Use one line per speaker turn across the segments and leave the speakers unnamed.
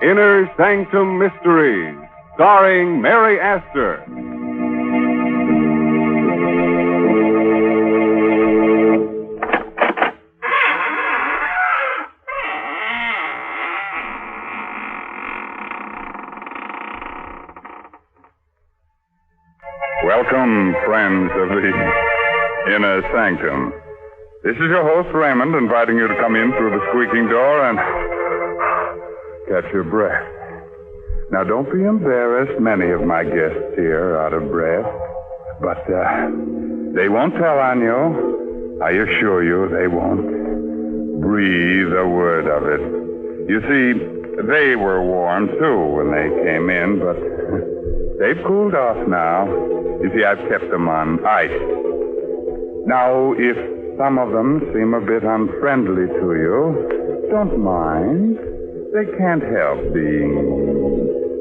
Inner Sanctum Mysteries, starring Mary Astor.
Welcome, friends of the Inner Sanctum. This is your host, Raymond, inviting you to come in through the squeaking door and catch your breath. Now, don't be embarrassed. Many of my guests here are out of breath. But they won't tell on you. I assure you they won't breathe a word of it. You see, they were warm, too, when they came in, but they've cooled off now. You see, I've kept them on ice. Now, if some of them seem a bit unfriendly to you, don't mind. They can't help being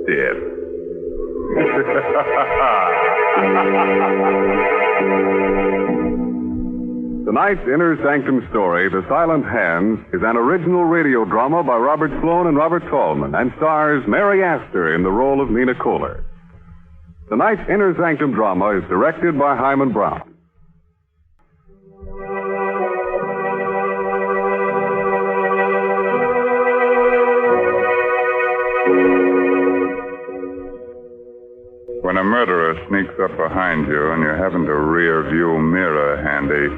stiff.
Tonight's Inner Sanctum story, The Silent Hands, is an original radio drama by Robert Sloan and Robert Tallman and stars Mary Astor in the role of Nina Kohler. Tonight's Inner Sanctum drama is directed by Hyman Brown.
When a murderer sneaks up behind you and you haven't a rear view mirror handy,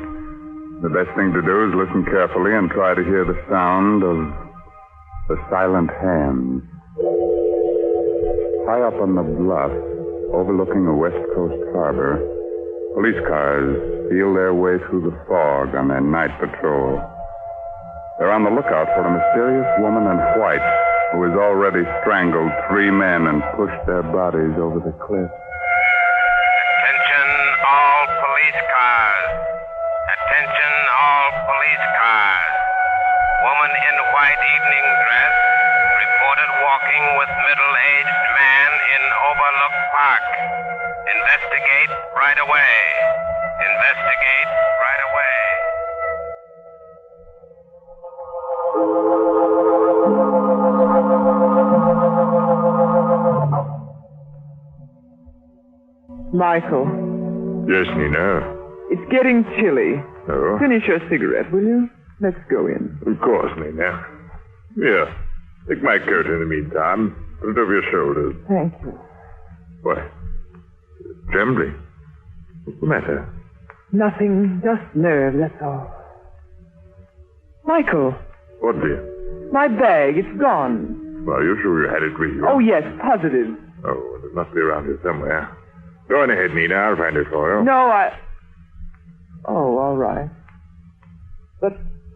the best thing to do is listen carefully and try to hear the sound of the silent hands. High up on the bluff, overlooking a West Coast harbor, police cars feel their way through the fog on their night patrol. They're on the lookout for a mysterious woman in white who has already strangled 3 men and pushed their bodies over the cliff.
Attention all police cars. Attention all police cars. Woman in white evening dress reported walking with middle-aged man in Overlook Park. Investigate right away. Investigate right away.
Michael,
Yes, Nina.
it's getting chilly.
Oh?
Finish your cigarette, will you? Let's go in.
Of course, Nina. Here, take my coat in the meantime. Put it over your shoulders.
Thank you.
What? Trembling? What's the matter?
Nothing, just nerves, that's all. Michael,
What, dear?
my bag, it's gone.
Are you sure you had it with you?
Oh, yes, positive.
Oh, well, it must be around here somewhere. Go on ahead, Nina. I'll find it for you.
No, Oh, all right. But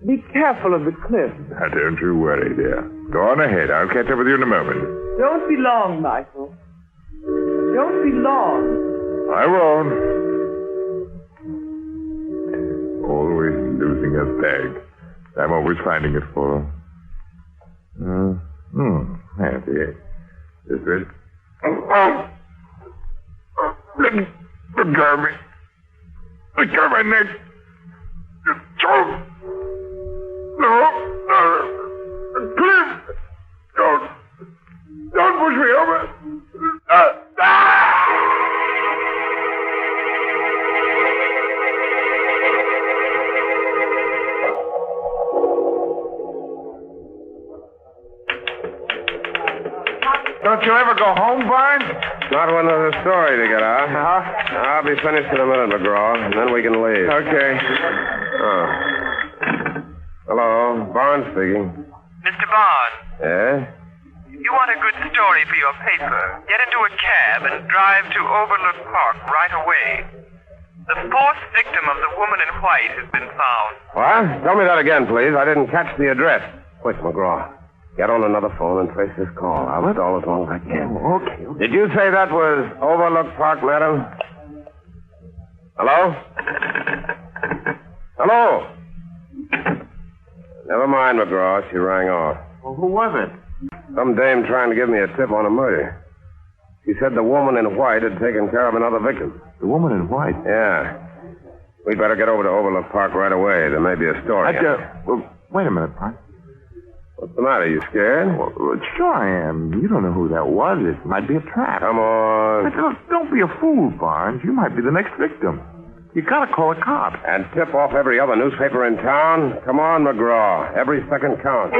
be careful of the cliff.
Now, don't you worry, dear. Go on ahead. I'll catch up with you in a moment.
Don't be long, Michael. Don't be long.
I won't. Always losing a bag. I'm always finding it for her. There it is. This is. Let go of me. Let go of my neck. Don't. No. Cliff. Don't push me over.
Don't you ever go home, Barnes?
Not one other story to get out. I'll be finished in a minute, McGraw, and then we can leave.
Okay.
Oh. Hello, Barnes speaking.
Mr. Barnes,
Yeah?
you want a good story for your paper. Get into a cab and drive to Overlook Park right away. The 4th victim of the woman in white has been found.
What? Tell me that again, please. I didn't catch the address. Quick, McGraw. Get on another phone and trace this call. I'll stall as long as I can.
Okay.
Did you say that was Overlook Park, madam? Hello? Hello? Never mind, McGraw. She rang off.
Well, who was it?
Some dame trying to give me a tip on a murder. She said the woman in white had taken care of another victim.
The woman in white.
Yeah. We'd better get over to Overlook Park right away. There may be a story.
Well, wait a minute, Park.
What's the matter? You scared?
Well, sure I am. You don't know who that was. It might be a trap.
Come on.
But don't be a fool, Barnes. You might be the next victim. You gotta call a cop.
And tip off every other newspaper in town? Come on, McGraw. Every second counts.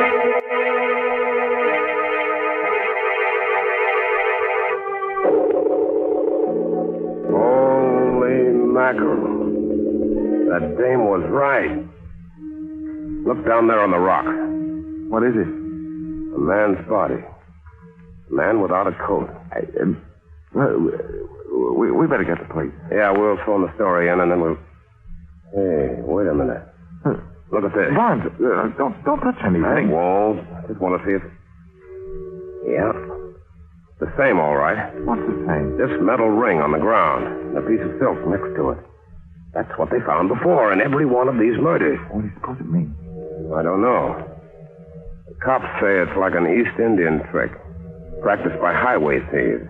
Holy mackerel. That dame was right. Look down there on the rock.
What is it?
A man's body. A man without a coat.
We better get the police.
Yeah, we'll phone the story in and then we'll... Hey, wait a minute. Look at this.
Barnes, don't touch anything.
I won't. I just want to see it. Yeah. The same, all right.
What's the same?
This metal ring on the ground and a piece of silk next to it. That's what they found before in every one of these murders.
What do you suppose it means?
I don't know. The cops say it's like an East Indian trick, practiced by highway thieves.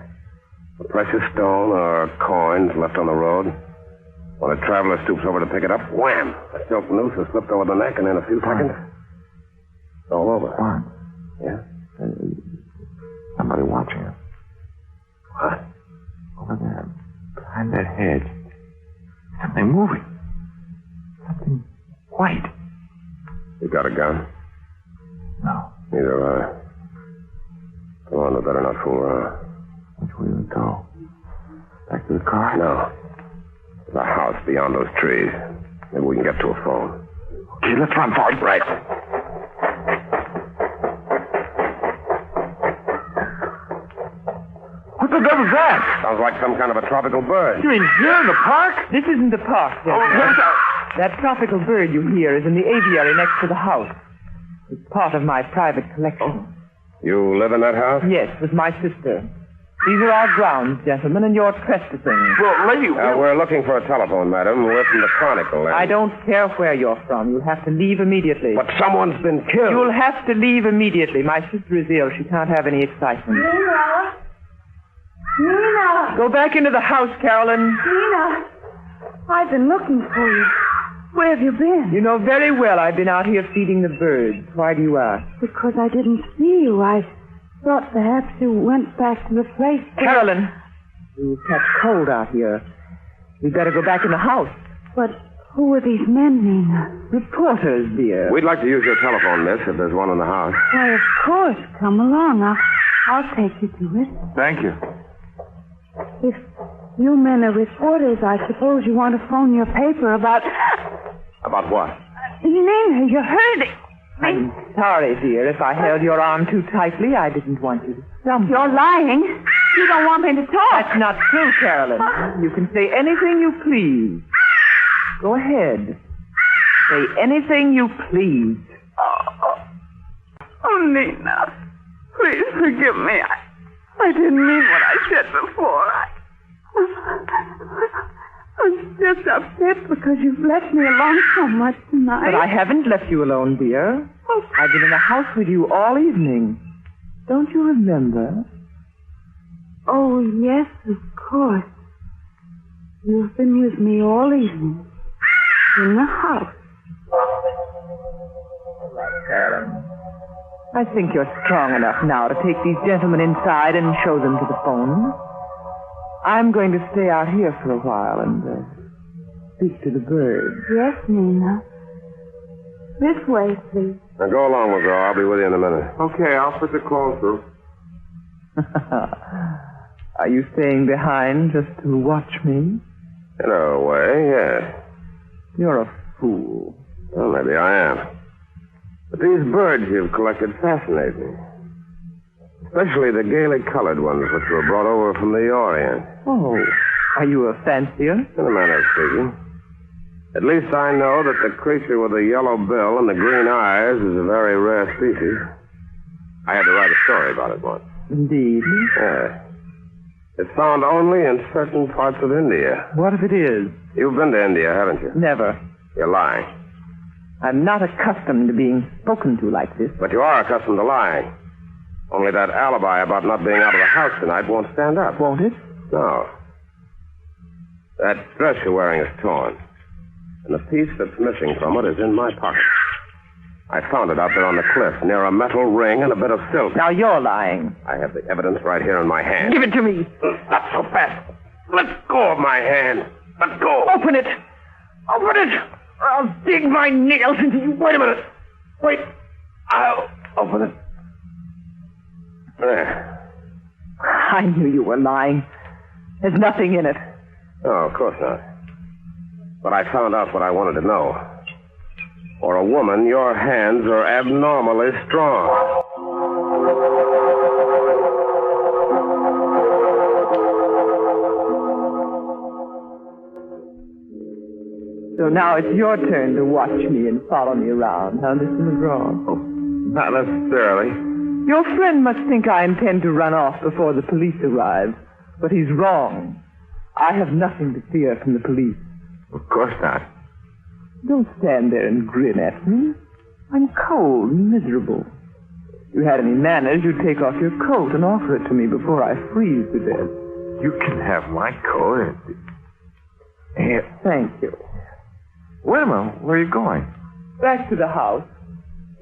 A precious stone or coins left on the road. When a traveler stoops over to pick it up, wham! A silk noose is slipped over the neck, and in a few seconds, it's all over.
Barnes.
Yeah?
Somebody watching us.
What?
Over there, behind that hedge. Something moving. Something white.
You got a gun?
No.
Neither have I. Come on, we better not fool around.
Which way do we go? Back to the car?
No. There's a house beyond those trees. Maybe we can get to a phone.
Okay, let's run for it.
Right.
What the devil's that?
Sounds like some kind of a tropical bird.
You mean here in the park?
This isn't the park, gentlemen. That tropical bird you hear is in the aviary next to the house. It's part of my private collection.
You live in that house?
Yes, with my sister. These are our grounds, gentlemen, and you're trespassing.
Well, lady,
We're looking for a telephone, madam. We're from the Chronicle.
I don't care where you're from. You'll have to leave immediately.
But someone's been killed.
You'll have to leave immediately. My sister is ill. She can't have any excitement.
Nina! Nina!
Go back into the house, Carolyn.
Nina! I've been looking for you. Where have you been?
You know very well I've been out here feeding the birds. Why do you ask?
Because I didn't see you. I thought perhaps you went back to the place where...
Carolyn! You catch cold out here. We'd better go back in the house.
But who are these men, Nina?
Reporters, dear.
We'd like to use your telephone, miss, if there's one in the house.
Why, of course. Come along. I'll take you to it.
Thank you.
If you men are reporters, I suppose you want to phone your paper about...
About what?
Nina, you're hurting.
I'm sorry, dear. If I held your arm too tightly, I didn't want you to stumble.
You're lying. You don't want me to talk.
That's not true, Carolyn. You can say anything you please. Go ahead. Say anything you please.
Oh, Nina. Please forgive me. I didn't mean what I said before. I'm just upset because you've left me alone so much tonight.
But I haven't left you alone, dear. I've been in the house with you all evening. Don't you remember?
Oh, yes, of course. You've been with me all evening. In the house.
Carolyn. I think you're strong enough now to take these gentlemen inside and show them to the phone. I'm going to stay out here for a while and speak to the birds.
Yes, Nina. This way, please.
Now go along, McGraw. I'll be with you in a minute.
Okay, I'll put the clothes through.
Are you staying behind just to watch me?
In a way, yes.
You're a fool.
Well, maybe I am. But these birds you've collected fascinate me. Especially the gaily colored ones which were brought over from the Orient.
Oh, are you a fancier?
In a manner of speaking. At least I know that the creature with the yellow bill and the green eyes is a very rare species. I had to write a story about it once.
Indeed.
Yes. It's found only in certain parts of India.
What if it is?
You've been to India, haven't you?
Never.
You're lying.
I'm not accustomed to being spoken to like this.
But you are accustomed to lying. Only that alibi about not being out of the house tonight won't stand up.
Won't it?
No. That dress you're wearing is torn. And the piece that's missing from it is in my pocket. I found it out there on the cliff, near a metal ring and a bit of silk.
Now you're lying.
I have the evidence right here in my hand.
Give it to me.
Not so fast. Let go of my hand. Let go.
Open it. Open it. Or I'll dig my nails into you.
Wait a minute. Wait. I'll open it. There.
I knew you were lying. There's nothing in it.
No, of course not. But I found out what I wanted to know. For a woman, your hands are abnormally strong.
So now it's your turn to watch me and follow me around, huh, Mr. McGraw?
Oh, not necessarily.
Your friend must think I intend to run off before the police arrive. But he's wrong. I have nothing to fear from the police.
Of course not.
Don't stand there and grin at me. I'm cold and miserable. If you had any manners, you'd take off your coat and offer it to me before I freeze to death.
You can have my coat. Here.
Thank you.
Wait a minute. Where are you going?
Back to the house.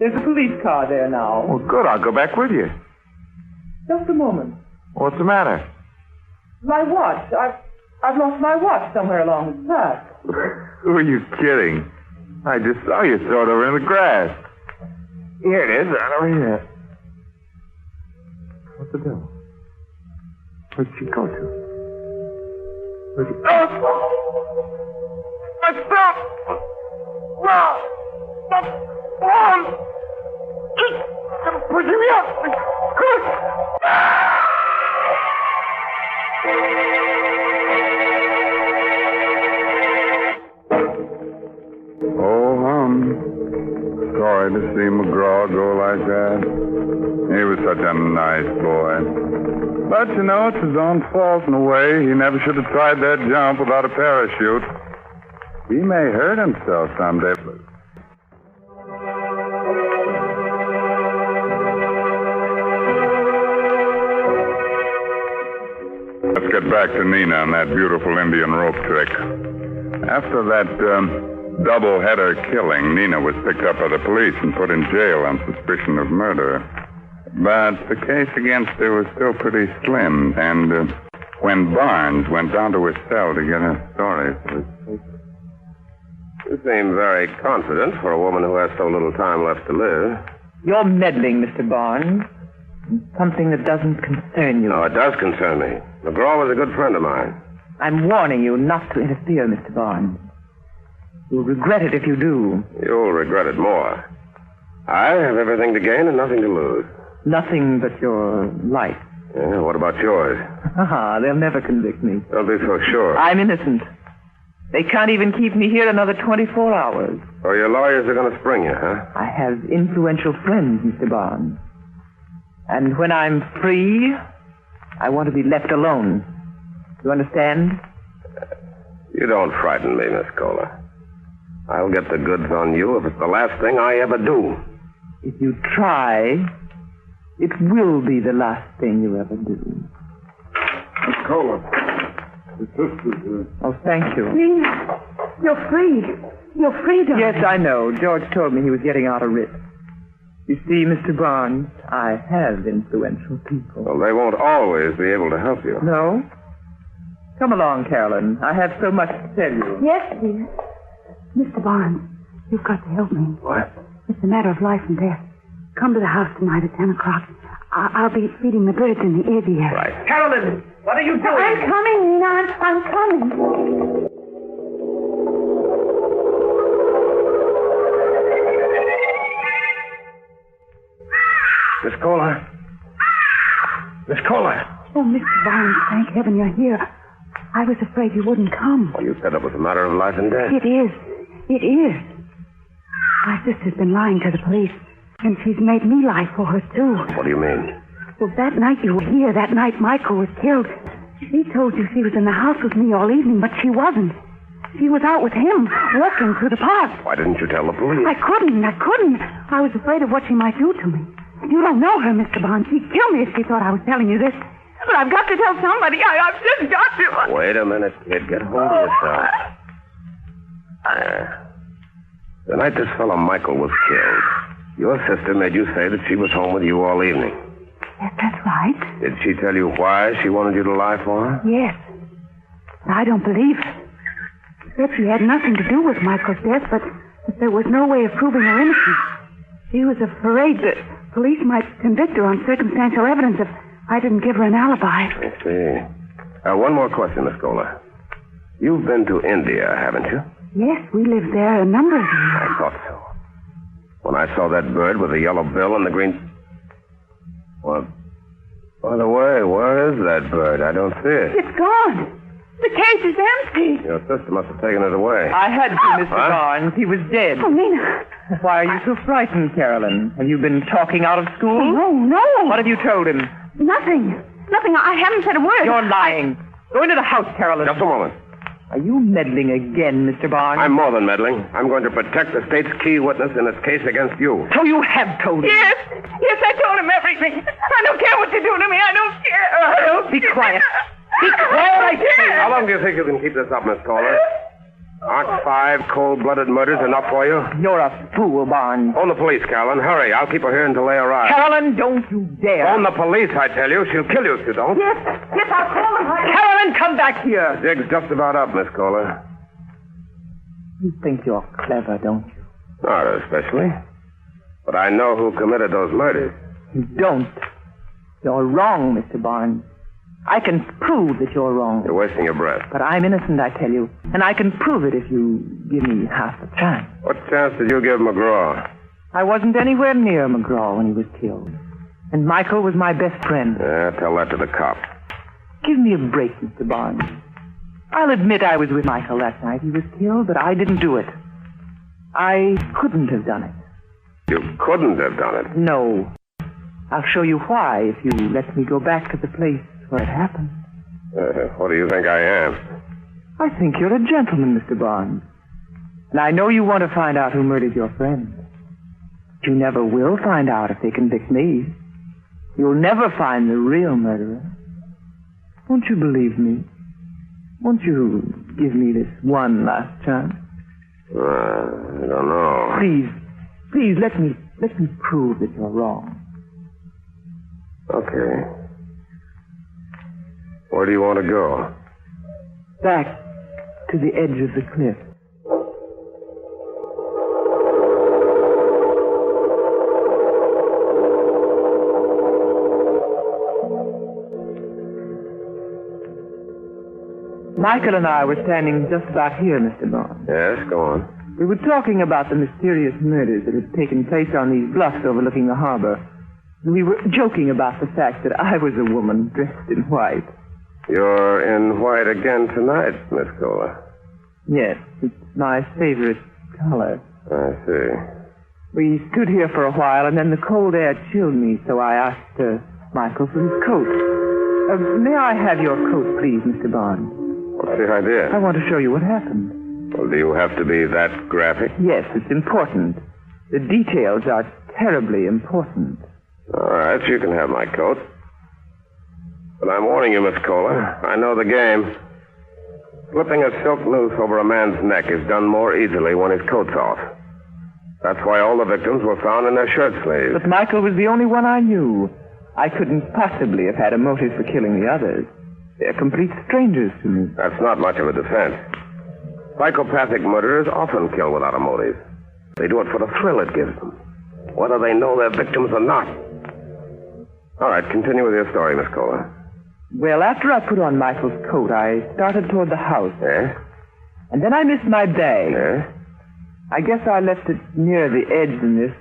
There's a police car there now.
Well, good. I'll go back with you.
Just a moment.
What's the matter?
My watch. I've lost my watch somewhere along the path.
Who are you kidding? I just saw you throw it over in the grass. Here it is, right over here. What's the devil? Where'd she go to? Where'd she... Oh! My stuff! Wow! My phone! Keep pushing me up! Quick!
Sorry to see McGraw go like that. He was such a nice boy. But, you know, it's his own fault in a way. He never should have tried that jump without a parachute. He may hurt himself someday. Let's get back to Nina and that beautiful Indian rope trick. After that double-header killing, Nina was picked up by the police and put in jail on suspicion of murder. But the case against her was still pretty slim, and when Barnes went down to her cell to get her story for his paper.
You seem very confident for a woman who has so little time left to live.
You're meddling, Mr. Barnes. Something that doesn't concern you.
No, it does concern me. McGraw was a good friend of mine.
I'm warning you not to interfere, Mr. Barnes. You'll regret it if you do.
You'll regret it more. I have everything to gain and nothing to lose.
Nothing but your life.
Yeah, what about yours?
They'll never convict me.
Don't be so sure.
I'm innocent. They can't even keep me here another 24 hours.
So your lawyers are going to spring you, huh?
I have influential friends, Mr. Barnes. And when I'm free, I want to be left alone. You understand?
You don't frighten me, Miss Kohler. I'll get the goods on you if it's the last thing I ever do.
If you try, it will be the last thing you ever do.
Miss Kohler, the sister's...
Oh, thank you.
Nina, you're free. You're free, darling.
Yes, I know. George told me he was getting out a writ. You see, Mr. Barnes, I have influential people.
Well, they won't always be able to help you.
No? Come along, Carolyn. I have so much to tell you.
Yes, dear. Mr. Barnes, you've got to help me.
What?
It's a matter of life and death. Come to the house tonight at 10 o'clock. I'll be feeding the birds in the aviary.
Right.
Carolyn, what are you doing?
I'm coming, Nina. I'm coming.
Miss Kohler. Miss Kohler.
Oh, Mr. Barnes, thank heaven you're here. I was afraid you wouldn't come.
Well, you said it was a matter of life and death.
It is. It is. My sister's been lying to the police, and she's made me lie for her, too.
What do you mean?
Well, that night you were here, that night Michael was killed, she told you she was in the house with me all evening, but she wasn't. She was out with him, walking through the park.
Why didn't you tell the police?
I couldn't. I was afraid of what she might do to me. You don't know her, Mr. Barnes. She'd kill me if she thought I was telling you this. But I've got to tell somebody. I've just got to.
Wait a minute, kid. Get hold of yourself. There. The night this fellow Michael was killed, Your sister made you say that she was home with you all evening.
Yes, that's right.
Did she tell you why she wanted you to lie for her?
Yes. I don't believe it. She said she had nothing to do with Michael's death, but there was no way of proving her innocence. She was afraid that police might convict her on circumstantial evidence if I didn't give her an alibi.
I see. One more question, Miss Kohler. You've been to India, haven't you?
Yes, we lived there a number of years.
I thought so. When I saw that bird with the yellow bill and the green... Well, by the way, where is that bird? I don't see it.
It's gone. The cage is empty.
Your sister must have taken it away.
I had to, Mr. Barnes. He was dead.
Oh, Nina.
Why are you so frightened, Carolyn? Have you been talking out of school?
Oh, no.
What have you told him?
Nothing. Nothing. I haven't said a word.
You're lying. Go into the house, Carolyn.
Just a moment.
Are you meddling again, Mr. Barnes?
I'm more than meddling. I'm going to protect the state's key witness in its case against you.
So you have told him?
Yes. Yes, I told him everything. I don't care what you do to me. I don't care.
Be quiet. Be quiet, I say.
How long do you think you can keep this up, Miss Kohler? Aren't 5 cold-blooded murders enough for you?
You're a fool, Barnes.
Phone the police, Carolyn. Hurry. I'll keep her here until they arrive.
Carolyn, don't you dare.
Phone the police, I tell you. She'll kill you if you don't.
Yes, I'll call him.
Carolyn, come back here.
The dig's just about up, Miss Kohler.
You think you're clever, don't you?
Not especially. But I know who committed those murders.
You don't. You're wrong, Mr. Barnes. I can prove that you're wrong.
You're wasting your breath.
But I'm innocent, I tell you. And I can prove it if you give me half a chance.
What chance did you give McGraw?
I wasn't anywhere near McGraw when he was killed. And Michael was my best friend.
Yeah, tell that to the cops.
Give me a break, Mr. Barnes. I'll admit I was with Michael that night he was killed, but I didn't do it. I couldn't have done it.
You couldn't have done it.
No. I'll show you why if you let me go back to the place where it happened.
What do you think I am?
I think you're a gentleman, Mr. Barnes. And I know you want to find out who murdered your friend. But you never will find out if they convict me. You'll never find the real murderer. Won't you believe me? Won't you give me this one last chance?
I don't know.
Please, let me prove that you're wrong.
Okay. Where do you want to go?
Back to the edge of the cliff. Michael and I were standing just about here, Mr. Barnes.
Yes, go on.
We were talking about the mysterious murders that had taken place on these bluffs overlooking the harbor. We were joking about the fact that I was a woman dressed in white.
You're in white again tonight, Miss Kohler.
Yes, it's my favorite color.
I see.
We stood here for a while, and then the cold air chilled me, so I asked Michael for his coat. May I have your coat, please, Mr. Barnes?
What's the idea?
I want to show you what happened.
Well, do you have to be that graphic?
Yes, it's important. The details are terribly important.
All right, you can have my coat. But I'm warning you, Miss Kohler, I know the game. Slipping a silk noose over a man's neck is done more easily when his coat's off. That's why all the victims were found in their shirt sleeves.
But Michael was the only one I knew. I couldn't possibly have had a motive for killing the others. They're complete strangers to me.
That's not much of a defense. Psychopathic murderers often kill without a motive. They do it for the thrill it gives them, whether they know their victims or not. All right, continue with your story, Miss Kohler.
Well, after I put on Michael's coat, I started toward the house.
Yes?
And then I missed my bag.
Yes?
I guess I left it near the edge in this,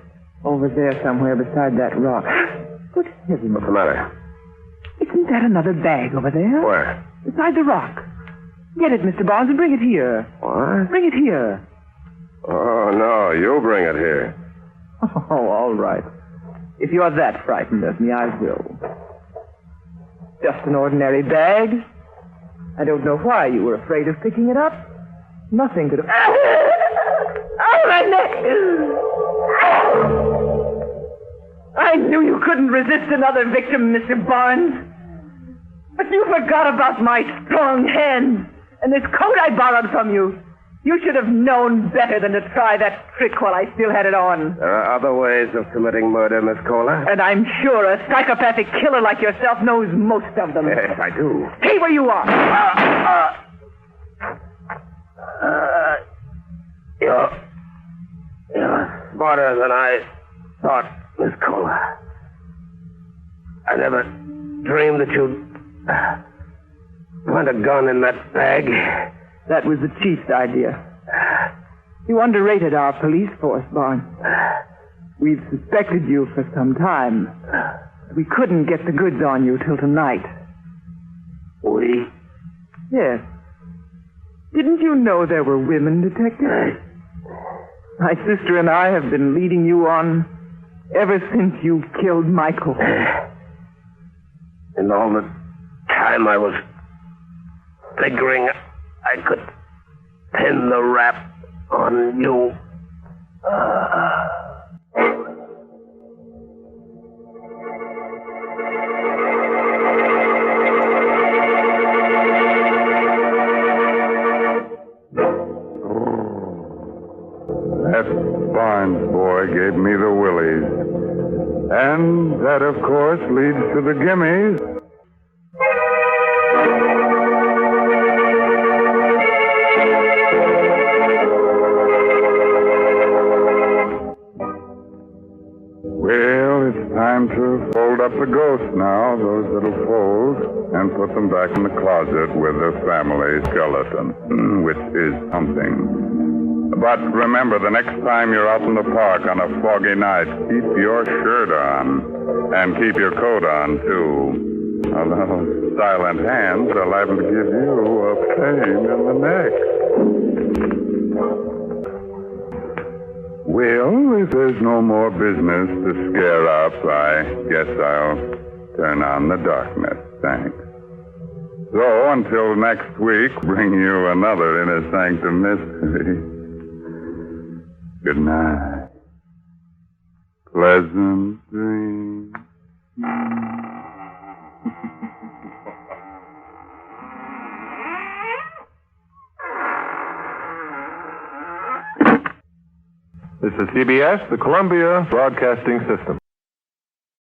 over there somewhere beside that rock. Good heavens.
What's the matter?
Isn't that another bag over there?
Where?
Beside the rock. Get it, Mr. Barnes, and bring it here.
What?
Bring it here.
Oh, no, you bring it here.
Oh, all right. If you're that frightened of me, I will. Just an ordinary bag. I don't know why you were afraid of picking it up. Nothing could have... Oh, my neck! I knew you couldn't resist another victim, Mr. Barnes. But you forgot about my strong hand and this coat I borrowed from you. You should have known better than to try that trick while I still had it on.
There are other ways of committing murder, Miss Kohler.
And I'm sure a psychopathic killer like yourself knows most of them.
Yes, I do.
Stay where you are.
You're smarter than I thought, Miss Kohler. I never dreamed that you'd put a gun in that bag.
That was the chief's idea. You underrated our police force, Barnes. We've suspected you for some time. We couldn't get the goods on you till tonight.
We?
Yes. Didn't you know there were women detectives? My sister and I have been leading you on ever since you killed Michael.
And all the time I was figuring I could pin the rap on you.
That Barnes boy gave me the willies. And that, of course, leads to the gimmies. Well, it's time to fold up the ghosts now, those little folds, and put them back in the closet with the family skeleton, which is something. But remember, the next time you're out in the park on a foggy night, keep your shirt on. And keep your coat on, too. Although silent hands are liable to give you a pain in the neck. Well, if there's no more business to scare up, I guess I'll turn on the darkness. Thanks. So, until next week, bring you another Inner Sanctum mystery. Good night. Pleasant dreams.
This is CBS, the Columbia Broadcasting System.